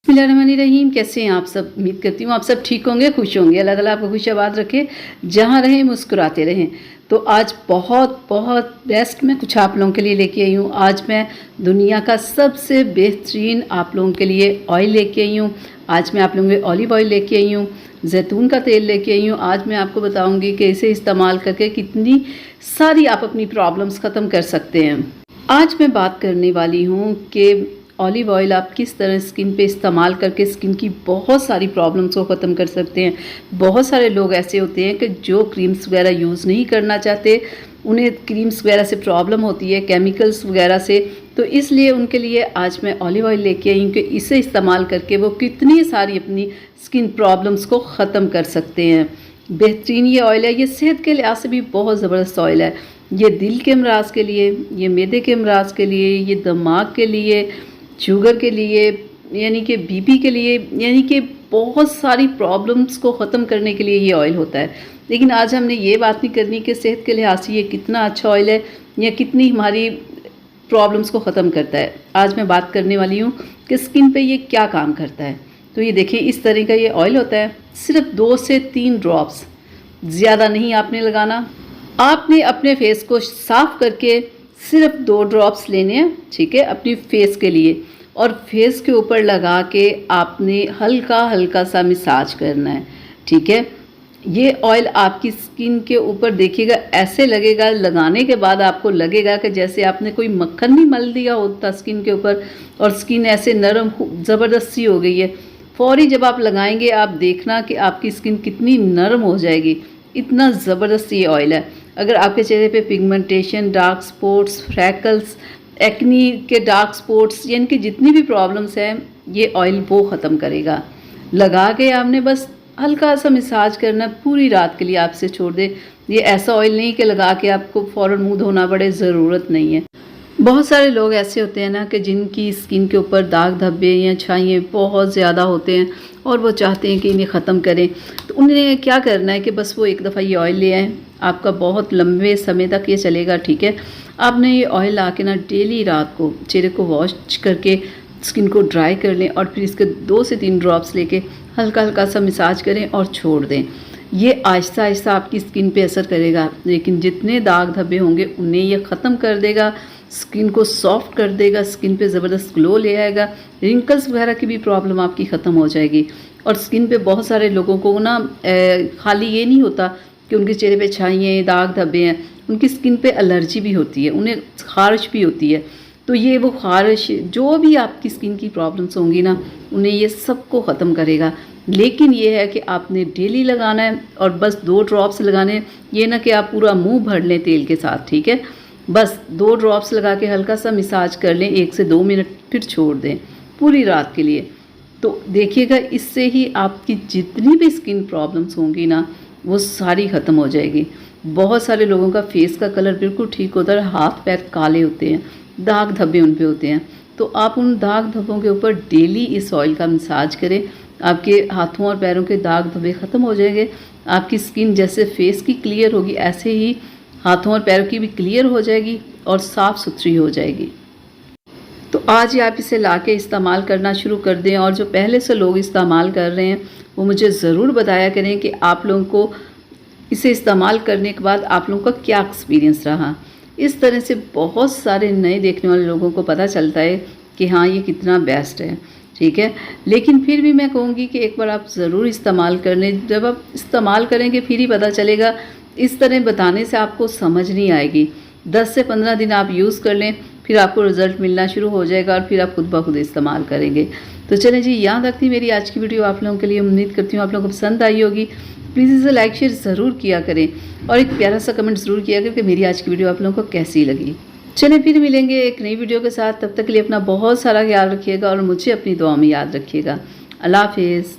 बिस्मिल्लाहिर्रहमानिर्रहीम। कैसे हैं आप सब? उम्मीद करती हूँ आप सब ठीक होंगे, खुश होंगे। अल्लाह ताला आपको खुशाबाद रखे, जहाँ रहें मुस्कुराते रहें। तो आज बहुत बेस्ट मैं कुछ आप लोगों के लिए लेके आई हूँ। आज मैं दुनिया का सबसे बेहतरीन आप लोगों के लिए ऑयल लेके आई हूँ। आज मैं आप लोगों के ऑलिव ऑयल लेके आई हूँ, जैतून का तेल लेके आई हूँ। आज मैं आपको बताऊँगी कि इसे इस्तेमाल करके कितनी सारी आप अपनी प्रॉब्लम्स ख़त्म कर सकते हैं। आज मैं बात करने वाली हूँ कि ऑलिव ऑयल आप किस तरह स्किन पे इस्तेमाल करके स्किन की बहुत सारी प्रॉब्लम्स को ख़त्म कर सकते हैं। बहुत सारे लोग ऐसे होते हैं कि जो क्रीम्स वगैरह यूज़ नहीं करना चाहते, उन्हें क्रीम्स वगैरह से प्रॉब्लम होती है, केमिकल्स वगैरह से। तो इसलिए उनके लिए आज मैं ऑलिव ऑयल लेके आई हूँ कि इसे इस्तेमाल करके वो कितनी सारी अपनी स्किन प्रॉब्लम्स को ख़त्म कर सकते हैं। बेहतरीन ये ऑयल है। ये सेहत के लिहाज से भी बहुत ज़बरदस्त ऑयल है। ये दिल के अमराज के लिए, ये मैदे के अमराज के लिए, ये दिमाग के लिए, शुगर के लिए, यानी कि बीपी के लिए, यानी कि बहुत सारी प्रॉब्लम्स को ख़त्म करने के लिए ये ऑयल होता है। लेकिन आज हमने ये बात नहीं करनी कि सेहत के लिहाज से ये कितना अच्छा ऑयल है या कितनी हमारी प्रॉब्लम्स को ख़त्म करता है। आज मैं बात करने वाली हूँ कि स्किन पे ये क्या काम करता है। तो ये देखिए, इस तरह का ये ऑयल होता है। सिर्फ 2 से 3 ड्रॉप्स, ज़्यादा नहीं आपने लगाना। आपने अपने फेस को साफ़ करके सिर्फ 2 ड्रॉप्स लेने हैं, ठीक है, अपनी फेस के लिए। और फेस के ऊपर लगा के आपने हल्का हल्का सा मसाज करना है, ठीक है। ये ऑयल आपकी स्किन के ऊपर देखिएगा, ऐसे लगेगा, लगाने के बाद आपको लगेगा कि जैसे आपने कोई मक्खन नहीं मल दिया होता स्किन के ऊपर, और स्किन ऐसे नरम ज़बरदस्ती हो गई है। फौरी जब आप लगाएंगे, आप देखना कि आपकी स्किन कितनी नरम हो जाएगी। इतना ज़बरदस्त ये ऑयल है। अगर आपके चेहरे पे pigmentation, dark spots, freckles, acne के डार्क स्पॉट्स, यानी कि जितनी भी प्रॉब्लम्स हैं, ये ऑयल वो ख़त्म करेगा। लगा के आपने बस हल्का सा मसाज करना, पूरी रात के लिए आपसे छोड़ दे। ये ऐसा ऑयल नहीं कि लगा के आपको फ़ौरन मुंह धोना पड़े, ज़रूरत नहीं है। बहुत सारे लोग ऐसे होते हैं ना कि जिनकी स्किन के ऊपर दाग धब्बे या छाइयाँ बहुत ज़्यादा होते हैं और वो चाहते हैं कि इन्हें ख़त्म करें। तो उन्हें क्या करना है कि बस वो एक दफ़ा ये ऑयल ले आएँ। आपका बहुत लंबे समय तक ये चलेगा, ठीक है। आपने ये ऑयल ला के ना डेली रात को चेहरे को वॉश करके स्किन को ड्राई कर लें और फिर इसके 2 से 3 ड्रॉप्स लेके हल्का हल्का सा मसाज करें और छोड़ दें। ये आहिस्ता आहिस्ता आपकी स्किन पे असर करेगा, लेकिन जितने दाग धब्बे होंगे उन्हें ये ख़त्म कर देगा, स्किन को सॉफ्ट कर देगा, स्किन पे ज़बरदस्त ग्लो ले आएगा। रिंकल्स वगैरह की भी प्रॉब्लम आपकी ख़त्म हो जाएगी। और स्किन पे बहुत सारे लोगों को ना खाली ये नहीं होता कि उनके चेहरे पे छाइयाँ, दाग धब्बे हैं, उनकी स्किन पे एलर्जी भी होती है, उन्हें खारिश भी होती है। तो ये वो खारिश, जो भी आपकी स्किन की प्रॉब्लम्स होंगी ना, उन्हें ये सबको ख़त्म करेगा। लेकिन ये है कि आपने डेली लगाना है और बस 2 ड्रॉप्स लगाने हैं। ये ना कि आप पूरा मुंह भर लें तेल के साथ, ठीक है। बस 2 ड्रॉप्स लगा के हल्का सा मसाज कर लें 1 से 2 मिनट, फिर छोड़ दें पूरी रात के लिए। तो देखिएगा, इससे ही आपकी जितनी भी स्किन प्रॉब्लम्स होंगी ना, वो सारी ख़त्म हो जाएगी। बहुत सारे लोगों का फेस का कलर बिल्कुल ठीक होता है, हाथ पैर काले होते हैं, दाग धब्बे उन पे होते हैं। तो आप उन दाग धब्बों के ऊपर डेली इस ऑयल का मसाज करें। आपके हाथों और पैरों के दाग धब्बे ख़त्म हो जाएंगे। आपकी स्किन जैसे फेस की क्लियर होगी, ऐसे ही हाथों और पैरों की भी क्लियर हो जाएगी और साफ़ सुथरी हो जाएगी। तो आज ही आप इसे ला के इस्तेमाल करना शुरू कर दें। और जो पहले से लोग इस्तेमाल कर रहे हैं, वो मुझे ज़रूर बताया करें कि आप लोगों को इसे इस्तेमाल करने के बाद आप लोगों का क्या एक्सपीरियंस रहा। इस तरह से बहुत सारे नए देखने वाले लोगों को पता चलता है कि हाँ, ये कितना बेस्ट है, ठीक है। लेकिन फिर भी मैं कहूँगी कि एक बार आप ज़रूर इस्तेमाल कर लें। जब आप इस्तेमाल करेंगे फिर ही पता चलेगा। इस तरह बताने से आपको समझ नहीं आएगी। 10 से 15 दिन आप यूज़ कर लें, फिर आपको रिज़ल्ट मिलना शुरू हो जाएगा और फिर आप खुद ब खुद इस्तेमाल करेंगे। तो चलें जी, याद रखती मेरी आज की वीडियो आप लोगों के लिए। उम्मीद करती हूँ आप लोगों को पसंद आई होगी। प्लीज़ इसे लाइक शेयर ज़रूर किया करें और एक प्यारा सा कमेंट ज़रूर किया करें कि मेरी आज की वीडियो आप लोगों को कैसी लगी। चलें, फिर मिलेंगे एक नई वीडियो के साथ। तब तक के लिए अपना बहुत सारा ख्याल रखिएगा और मुझे अपनी दुआ में याद रखिएगा। अल्लाह हाफिज़।